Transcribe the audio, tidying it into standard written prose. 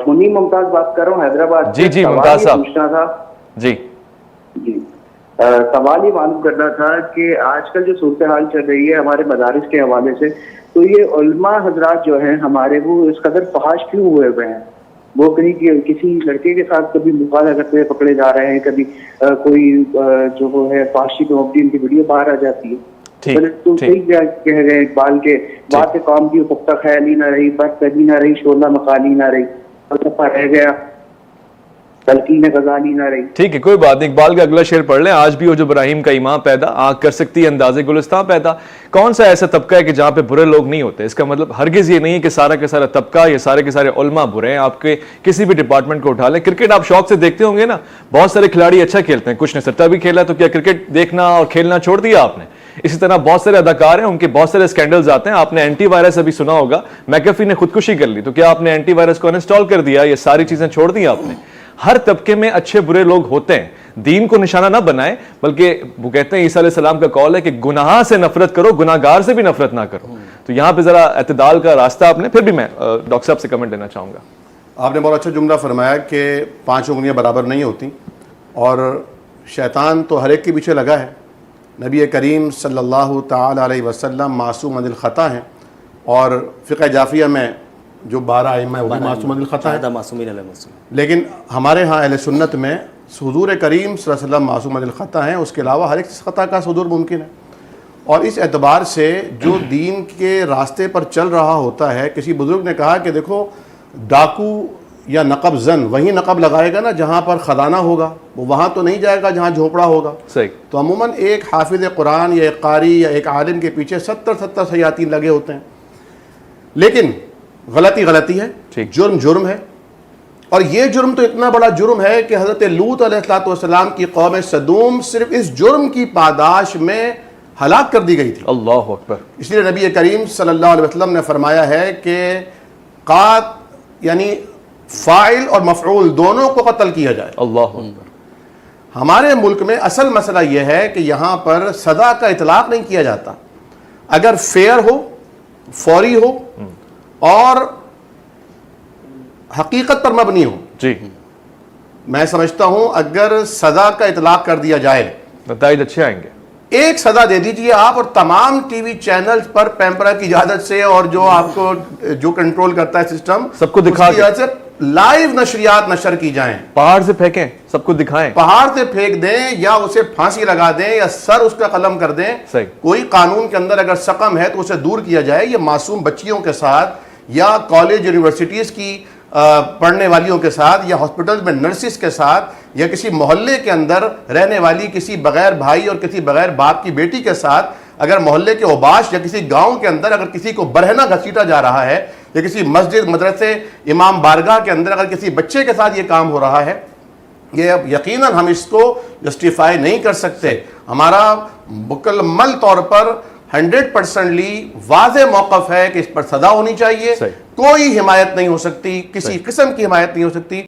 منی ممتاز بات کر رہا ہوں حیدرآباد سے. جی ممتاز صاحب پوچھنا تھا. جی سوال یہ معلوم کرنا تھا کہ آج کل جو صورتحال چل رہی ہے ہمارے مدارس کے حوالے سے, تو یہ علماء حضرات جو ہیں ہمارے وہ اس قدر فحش کیوں ہوئے ہیں؟ وہ کہیں کسی لڑکے کے ساتھ کبھی مقابلہ کرتے ہوئے پکڑے جا رہے ہیں, کبھی کوئی جو وہ ہے فحاشی پہ مبنی ان کی ویڈیو باہر آ جاتی ہے. تو صحیح کہہ رہے ہیں اقبال کے بات قوم کی پختہ خیالی نہ رہی, بس کبھی نہ رہی, شعلہ مقالی نہ رہی, فلسفہ رہ گیا, تلقین غزالی نہ رہی. ٹھیک ہے, کوئی بات نہیں. اقبال کا اگلا شعر پڑھ لیں. آج بھی ہو جو ابراہیم کا ایمان پیدا, آنکھ کر سکتی ہے انداز گلستان پیدا. کون سا ایسا طبقہ ہے کہ جہاں پہ برے لوگ نہیں ہوتے؟ اس کا مطلب ہرگز یہ نہیں ہے کہ سارا کا سارا طبقہ یا سارے کے سارے علماء برے ہیں. آپ کے کسی بھی ڈپارٹمنٹ کو اٹھا لیں. کرکٹ آپ شوق سے دیکھتے ہوں گے نا, بہت سارے کھلاڑی اچھا کھیلتے ہیں, کچھ نے سٹا بھی کھیلا, تو کیا کرکٹ دیکھنا اور کھیلنا چھوڑ دیا آپ نے؟ اسی طرح بہت سارے اداکار ہیں, ان کے بہت سارے سکینڈلز آتے ہیں. آپ نے اینٹی وائرس ابھی سنا ہوگا, میکفی نے خودکشی کر لی, تو کیا آپ نے اینٹی وائرس کو انسٹال کر دیا؟ یہ ساری چیزیں چھوڑ دی آپ نے. ہر طبقے میں اچھے برے لوگ ہوتے ہیں. دین کو نشانہ نہ بنائیں, بلکہ وہ کہتے ہیں عیسیٰ علیہ السلام کا قول ہے کہ گناہ سے نفرت کرو, گناہ گار سے بھی نفرت نہ کرو. تو یہاں پہ ذرا اعتدال کا راستہ آپ نے. پھر بھی میں ڈاکٹر صاحب سے کمنٹ لینا چاہوں گا. آپ نے بہت اچھا جملہ فرمایا کہ 5 انگلیاں برابر نہیں ہوتی, اور شیطان تو ہر ایک کے پیچھے لگا ہے. نبی کریم صلی اللہ تعالی علیہ وسلم معصوم عن الخطا ہیں, اور فقہ جعفریہ میں جو 12 ائمہ ہیں وہ بھی معصوم عن الخطا ہیں. لیکن ہمارے ہاں اہل سنت میں حضور کریم صلی اللہ علیہ وسلم معصوم عن الخطا ہیں, اس کے علاوہ ہر ایک خطا کا صدور ممکن ہے. اور اس اعتبار سے جو دین کے راستے پر چل رہا ہوتا ہے, کسی بزرگ نے کہا کہ دیکھو ڈاکو یا نقب زن وہیں نقب لگائے گا نا جہاں پر خزانہ ہوگا, وہ وہاں تو نہیں جائے گا جہاں جھونپڑا ہوگا. صحیح. تو عموماً ایک حافظ قرآن یا ایک قاری یا ایک عالم کے پیچھے 70 شیاطین لگے ہوتے ہیں. لیکن غلطی ہے, جرم ہے. اور یہ جرم تو اتنا بڑا جرم ہے کہ حضرت لوط علیہ السلام کی قوم سدوم صرف اس جرم کی پاداش میں ہلاک کر دی گئی تھی. اللہ اکبر. اس لیے نبی کریم صلی اللہ علیہ وسلم نے فرمایا ہے کہ یعنی فاعل اور مفعول دونوں کو قتل کیا جائے. اللہ اکبر. ہمارے ملک میں اصل مسئلہ یہ ہے کہ یہاں پر سزا کا اطلاق نہیں کیا جاتا. اگر فیئر ہو, فوری ہو اور حقیقت پر مبنی ہو, جی میں سمجھتا ہوں اگر سزا کا اطلاق کر دیا جائے نتائج اچھے آئیں گے. ایک سزا دے دیجئے آپ, اور تمام ٹی وی چینلز پر پیمپرا کی اجازت سے اور جو آپ کو جو کنٹرول کرتا ہے سسٹم, سب کو دکھا کے لائیو نشریات نشر کی جائیں. پہاڑ سے پھینکیں, سب کو دکھائیں. پہاڑ سے پھینک دیں یا اسے پھانسی لگا دیں یا سر اس کا قلم کر دیں. صحیح. کوئی قانون کے اندر اگر سقم ہے تو اسے دور کیا جائے. یہ معصوم بچیوں کے ساتھ یا کالج یونیورسٹیز کی پڑھنے والیوں کے ساتھ یا ہاسپٹل میں نرسز کے ساتھ یا کسی محلے کے اندر رہنے والی کسی بغیر بھائی اور کسی بغیر باپ کی بیٹی کے ساتھ, اگر محلے کے اوباش یا کسی گاؤں کے اندر اگر کسی کو برہنہ گھسیٹا جا رہا ہے یا کسی مسجد, مدرسے, امام بارگاہ کے اندر اگر کسی بچے کے ساتھ یہ کام ہو رہا ہے, یہ یقیناً ہم اس کو جسٹیفائی نہیں کر سکتے. ہمارا مکمل طور پر 100% واضح موقف ہے کہ اس پر سزا ہونی چاہیے. کوئی حمایت نہیں ہو سکتی, کسی قسم کی حمایت نہیں ہو سکتی.